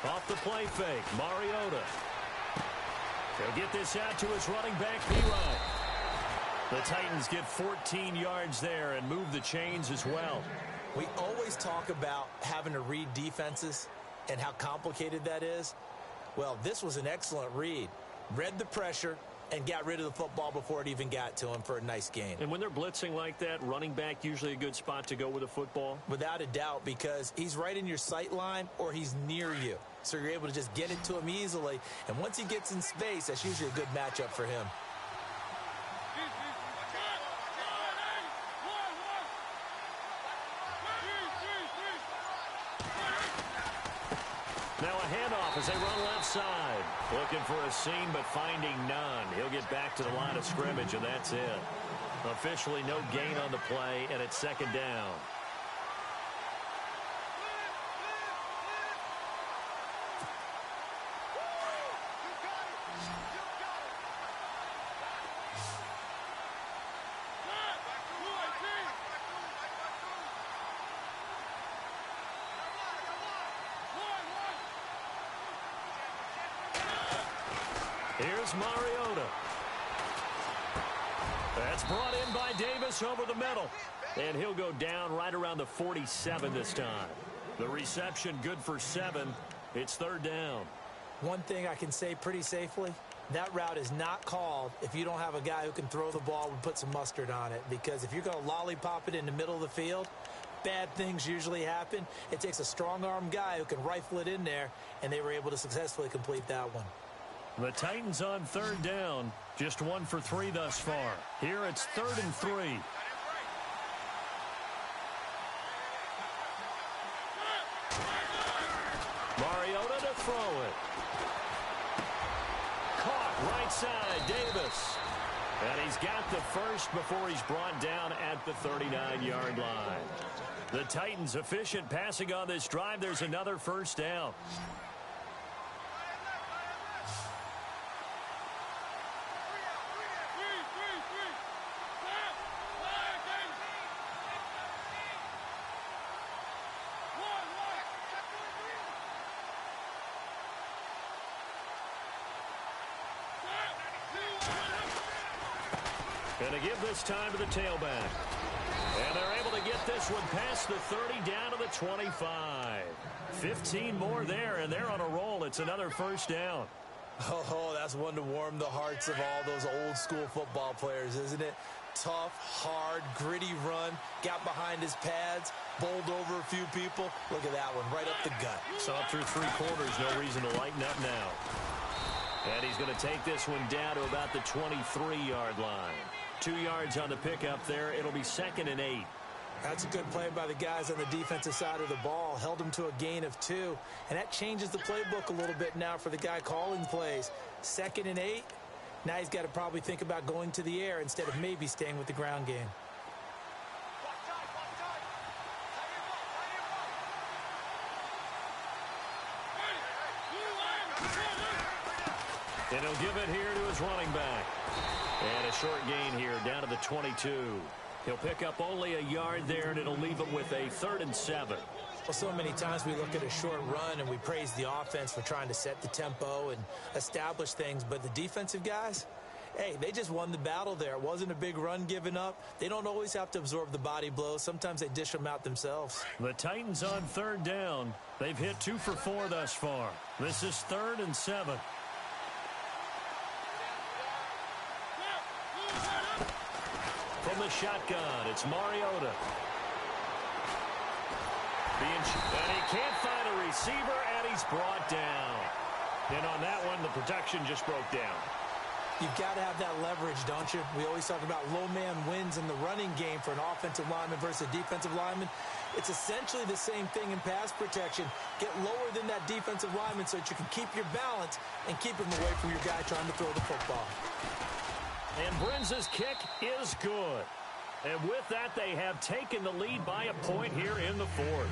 Off the play fake, Mariota. He'll get this out to his running back, P-Ryan. The Titans get 14 yards there and move the chains as well. We always talk about having to read defenses and how complicated that is. Well, this was an excellent read. Read the pressure and got rid of the football before it even got to him for a nice gain. And when they're blitzing like that, running back usually a good spot to go with a football? Without a doubt, because he's right in your sight line or he's near you. So you're able to just get it to him easily. And once he gets in space, that's usually a good matchup for him. Now a handoff as they run left side. Looking for a seam, but finding none. He'll get back to the line of scrimmage, and that's it. Officially no gain on the play, and it's second down. Here's Mariota. That's brought in by Davis over the middle. And he'll go down right around the 47 this time. The reception good for 7. It's third down. One thing I can say pretty safely, that route is not called if you don't have a guy who can throw the ball and put some mustard on it. Because if you're going to lollipop it in the middle of the field, bad things usually happen. It takes a strong-arm guy who can rifle it in there, and they were able to successfully complete that one. The Titans on third down, just 1 for 3 thus far. Here it's 3rd and 3. Mariota to throw it. Caught right side, Davis. And he's got the first before he's brought down at the 39-yard line. The Titans efficient passing on this drive. There's another first down. Going to give this time to the tailback. And they're able to get this one past the 30 down to the 25. 15 more there, and they're on a roll. It's another first down. Oh, that's one to warm the hearts of all those old-school football players, isn't it? Tough, hard, gritty run, got behind his pads, bowled over a few people. Look at that one, right up the gut. Saw it through 3 quarters, no reason to lighten up now. And he's going to take this one down to about the 23-yard line. 2 yards on the pickup there. It'll be 2nd and 8. That's a good play by the guys on the defensive side of the ball. Held him to a gain of 2. And that changes the playbook a little bit now for the guy calling plays. 2nd and 8. Now he's got to probably think about going to the air instead of maybe staying with the ground game. And he'll give it here to his running back. And a short gain here down to the 22. He'll pick up only a yard there, and it'll leave him with a 3rd and 7. Well, so many times we look at a short run and we praise the offense for trying to set the tempo and establish things. But the defensive guys, hey, they just won the battle there. It wasn't a big run given up. They don't always have to absorb the body blows. Sometimes they dish them out themselves. The Titans on 3rd down. They've hit 2 for 4 thus far. This is 3rd and 7. From the shotgun, it's Mariota. And he can't find a receiver, and he's brought down. And on that one, the protection just broke down. You've got to have that leverage, don't you? We always talk about low man wins in the running game for an offensive lineman versus a defensive lineman. It's essentially the same thing in pass protection. Get lower than that defensive lineman so that you can keep your balance and keep him away from your guy trying to throw the football. And Brinz's kick is good. And with that, they have taken the lead by a point here in the 4th.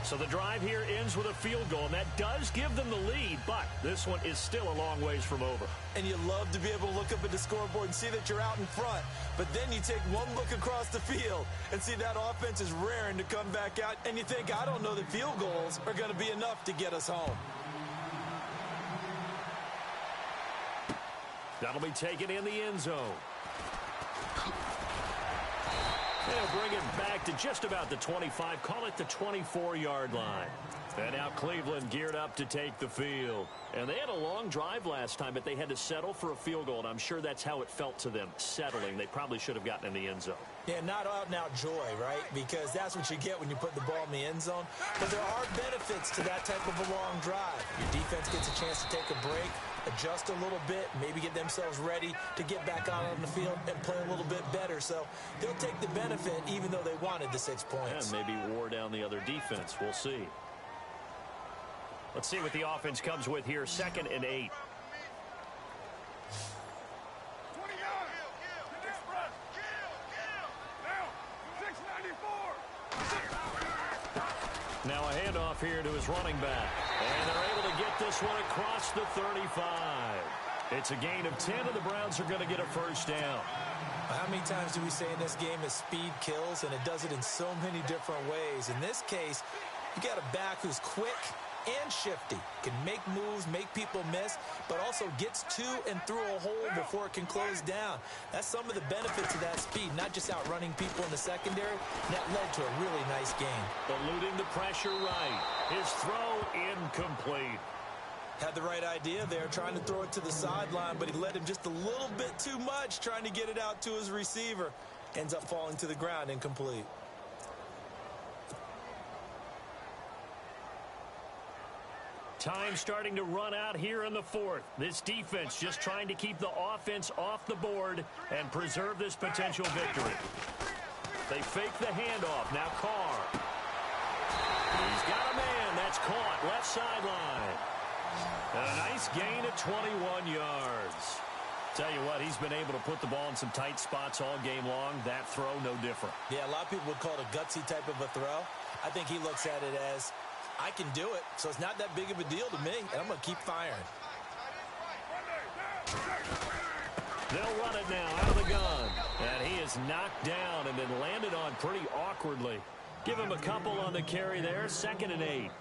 So the drive here ends with a field goal, and that does give them the lead, but this one is still a long ways from over. And you love to be able to look up at the scoreboard and see that you're out in front, but then you take one look across the field and see that offense is raring to come back out, and you think, I don't know that field goals are going to be enough to get us home. That'll be taken in the end zone. They'll bring it back to just about the 25. Call it the 24-yard line. And now Cleveland geared up to take the field. And they had a long drive last time, but they had to settle for a field goal. And I'm sure that's how it felt to them, settling. They probably should have gotten in the end zone. Yeah, not out-and-out joy, right? Because that's what you get when you put the ball in the end zone. But there are benefits to that type of a long drive. Your defense gets a chance to take a break, adjust a little bit, maybe get themselves ready to get back out on the field and play a little bit better. So they'll take the benefit even though they wanted the 6 points. And maybe wore down the other defense. We'll see. Let's see what the offense comes with here. 2nd and 8. Now a handoff here to his running back. And they're able to get this one across the 35. It's a gain of 10, and the Browns are going to get a first down. How many times do we say in this game is speed kills, and it does it in so many different ways. In this case, you got a back who's quick and shifty, can make moves, make people miss, but also gets to and through a hole before it can close down. That's some of the benefits of that speed, not just outrunning people in the secondary. That led to a really nice game. Eluding the pressure right. His throw incomplete. Had the right idea there, trying to throw it to the sideline, but he led him just a little bit too much, trying to get it out to his receiver. Ends up falling to the ground, incomplete. Time starting to run out here in the fourth. This defense just trying to keep the offense off the board and preserve this potential victory. They fake the handoff. Now Carr. He's got a man. That's caught. Left sideline. And a nice gain of 21 yards. Tell you what, he's been able to put the ball in some tight spots all game long. That throw, no different. Yeah, a lot of people would call it a gutsy type of a throw. I think he looks at it as, I can do it, so it's not that big of a deal to me, and I'm going to keep firing. They'll run it now out of the gun. And he is knocked down and then landed on pretty awkwardly. Give him a couple on the carry there, 2nd and 8.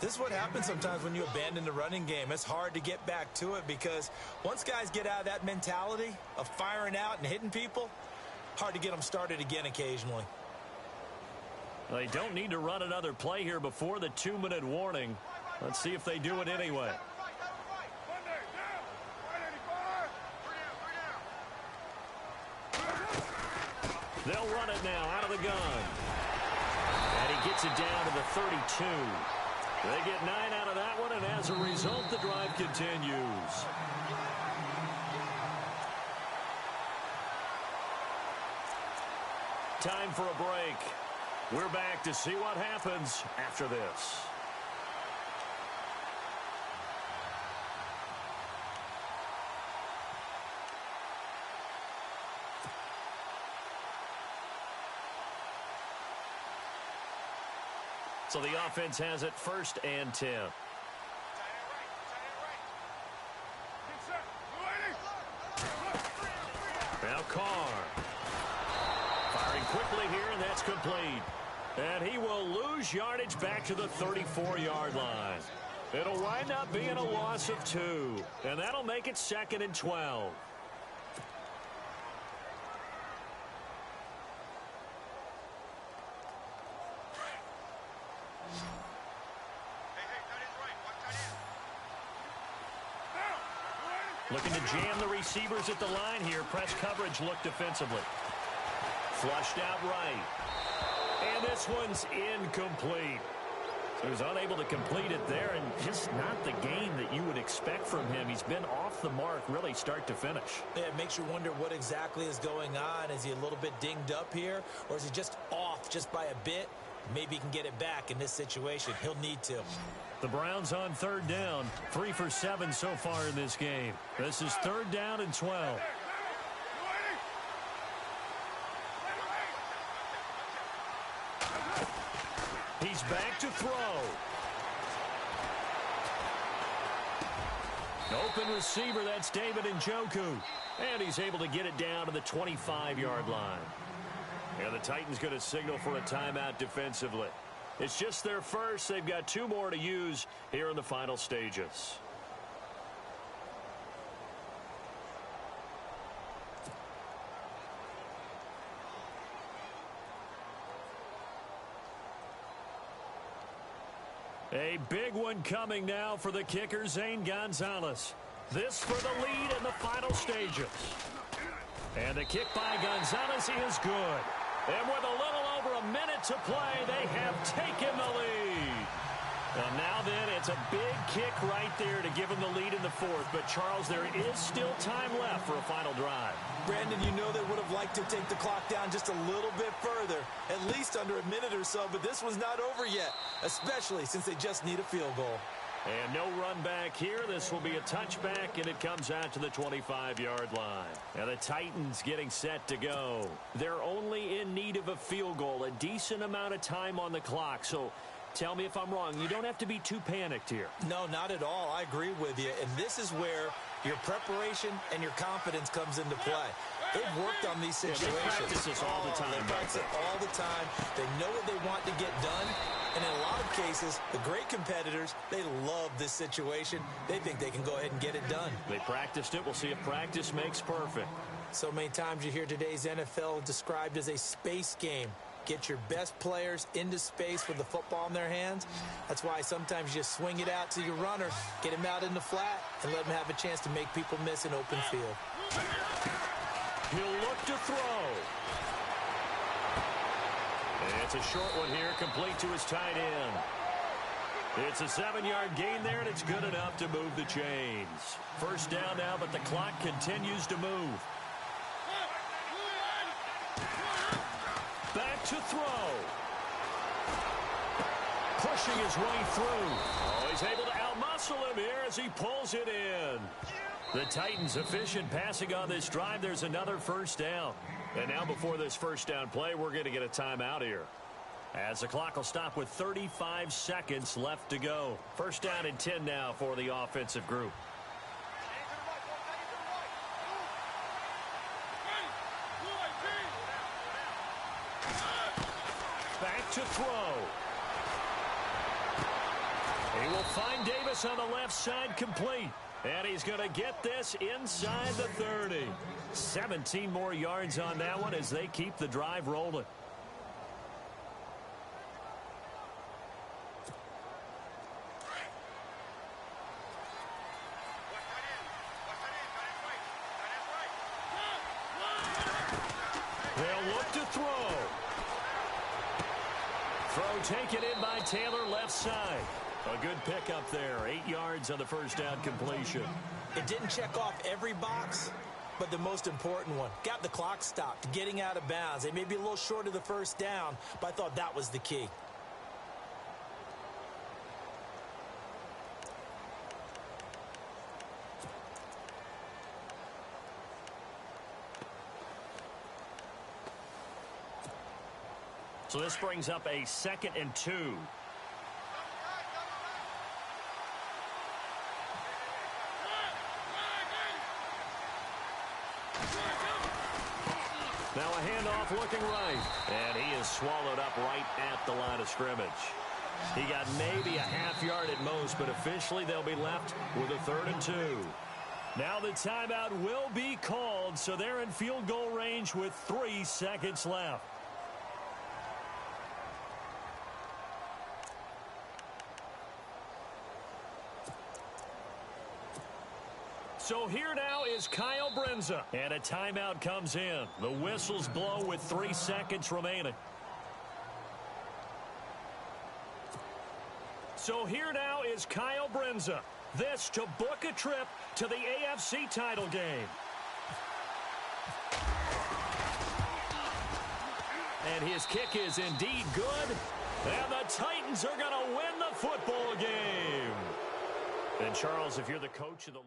This is what happens sometimes when you abandon the running game. It's hard to get back to it because once guys get out of that mentality of firing out and hitting people, hard to get them started again occasionally. They don't need to run another play here before the 2-minute warning. Let's see if they do it anyway. They'll run it now out of the gun. And he gets it down to the 32. They get 9 out of that one, and as a result, the drive continues. Time for a break. We're back to see what happens after this. So the offense has it 1st and 10. Now Carr. Firing quickly here, and that's complete. And he will lose yardage back to the 34-yard line. It'll wind up being a loss of 2. And that'll make it 2nd and 12. Looking to jam the receivers at the line here. Press coverage look defensively. Flushed out right. And this one's incomplete. So he's unable to complete it there, and just not the game that you would expect from him. He's been off the mark really start to finish. Yeah, it makes you wonder what exactly is going on. Is he a little bit dinged up here, or is he just off just by a bit? Maybe he can get it back in this situation. He'll need to. The Browns on 3rd down. 3 for 7 so far in this game. This is 3rd down and 12. He's back to throw. Open receiver, that's David Njoku. And he's able to get it down to the 25-yard line. And the Titans going to signal for a timeout defensively. It's just their first. They've got 2 more to use here in the final stages. A big one coming now for the kicker, Zane Gonzalez. This for the lead in the final stages. And the kick by Gonzalez is good. And with a little over a minute to play, they have taken the lead. And now then, it's a big kick right there to give them the lead in the 4th. But, Charles, there is still time left for a final drive. Brandon, you know they would have liked to take the clock down just a little bit further, at least under a minute or so. But this was not over yet, especially since they just need a field goal. And no run back here. This will be a touchback, and it comes out to the 25-yard line. Now the Titans getting set to go. They're only in need of a field goal, a decent amount of time on the clock. So tell me if I'm wrong. You don't have to be too panicked here. No, not at all. I agree with you. And this is where your preparation and your confidence comes into play. They've worked on these situations. They practice this all the time. They practice it all the time. They know what they want to get done. And in a lot of cases, the great competitors, they love this situation. They think they can go ahead and get it done. They practiced it. We'll see if practice makes perfect. So many times you hear today's NFL described as a space game. Get your best players into space with the football in their hands. That's why sometimes you just swing it out to your runner, get him out in the flat, and let him have a chance to make people miss an open field. He'll look to throw. It's a short one here, complete to his tight end. It's a 7-yard gain there, and it's good enough to move the chains. First down now, but the clock continues to move. Back to throw. Pushing his way through. Oh, he's able to outmuscle him here as he pulls it in. The Titans efficient passing on this drive. There's another first down. And now before this first down play, we're going to get a timeout here, as the clock will stop with 35 seconds left to go. First down and 10 now for the offensive group. Back to throw. He will find Davis on the left side, complete. And he's going to get this inside the 30. 17 more yards on that one as they keep the drive rolling. They'll look to throw. Throw taken in by Taylor, left side. A good pickup there. 8 yards on the first down completion. It didn't check off every box, but the most important one. Got the clock stopped, getting out of bounds. They may be a little short of the first down, but I thought that was the key. So this brings up a 2nd and 2. Now a handoff looking right. And he is swallowed up right at the line of scrimmage. He got maybe a half yard at most, but officially they'll be left with a 3rd and 2. Now the timeout will be called, so they're in field goal range with 3 seconds left. So here now is Kyle Brenza, and a timeout comes in. The whistles blow with 3 seconds remaining. So here now is Kyle Brenza. This to book a trip to the AFC title game. And his kick is indeed good. And the Titans are going to win the football game. And Charles, if you're the coach of the